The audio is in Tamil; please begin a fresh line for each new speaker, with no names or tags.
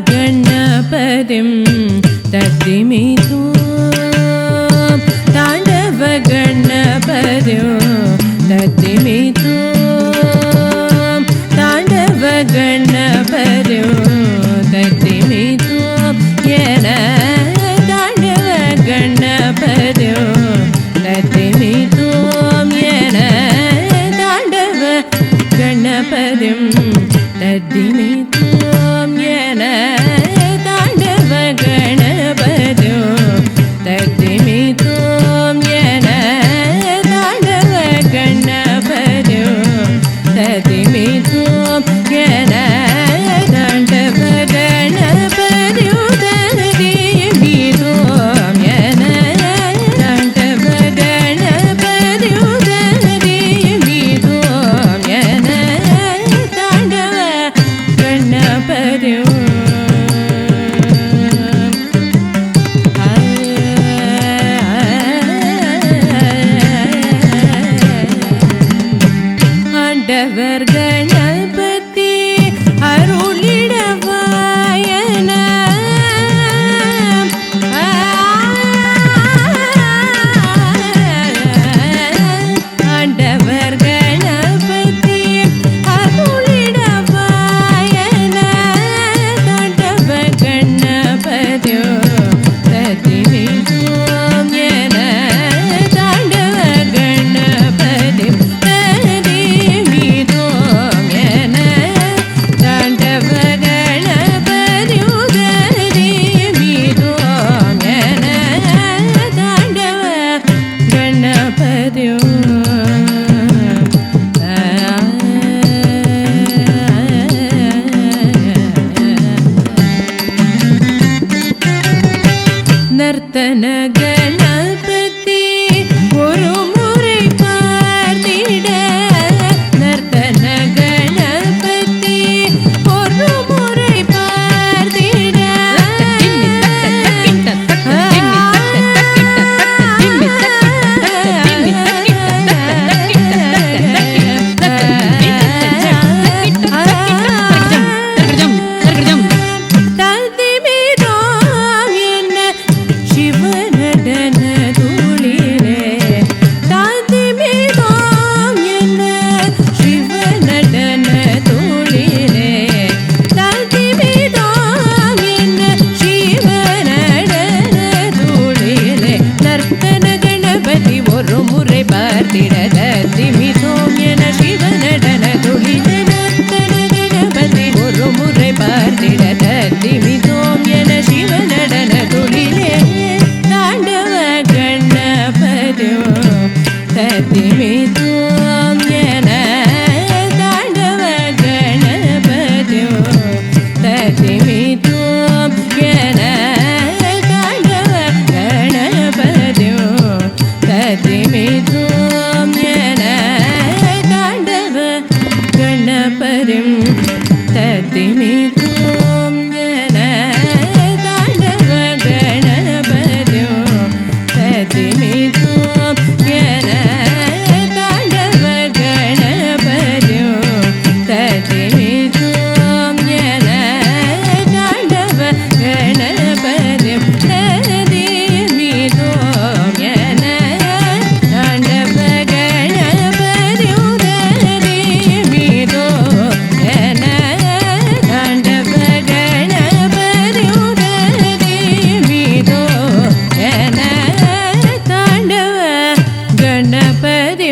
गणपतिं तद्दिमितो ताण्डव गणपतिं तद्दिमितो ताण्डव गणपतिं तद्दिमितो येन ताण्डव गणपतिं तद्दिमितो येन ताण्डव गणपतिं तद्दिमितो येन ताण्डव गणपतिं तद्दिमितो येन ताण्डव गणपतिं तद्दिमितो येन ताण्डव गणपतिं तद्दिमितो येन ताण्डव गणपतिं तद्दिमितो येन ताण्डव गणपतिं ஆண்டவர் கணபதி அருளிடவாயன ஆண்டவர் கணபதி அருளிடவாயன தாண்டவ கணபதி ததிமிதோ என தாண்டவ கணபதி ததிமிதோ என தாண்டவ கணபதி ததிமிதோ என தாண்டவ கணபதி நர்த்தன கணபதி ஒரு முறை பார்த்திட நர்த்தன கணபதி ஒரு முறை பார்த்திட ததிமிதோ என்ன சிவநடன தூளிலே ததிமிதோ என்ன சிவநடன தூளிலே ததிமிதோ என்ன சிவநடன தூளிலே நர்த்தன கணபதி ஒரு முறை பார்த்திட ததிமிதோ என சிவநடன தூளிலே நர்த்தன கணபதி ஒரு முறை பார்த்திட ததிமிதோ என சிவநடன தூளிலே தாண்டவ கணபதி ததிமிதோ என தாண்டவ கணபதி ததிமிதோ என தாண்டவ கணபதி ததிமிதோ என தாண்டவ கணபதி ததிமிதோ என தாண்டவ கணபதி ததிமிதோ என தாண்டவ கணபதி ததிமிதோ என தாண்டவ கணபதி ததிமிதோ என தாண்டவ கணபதி ததிமிதோ என தாண்டவ கணபதி ததிமிதோ என தாண்டவ கணபதி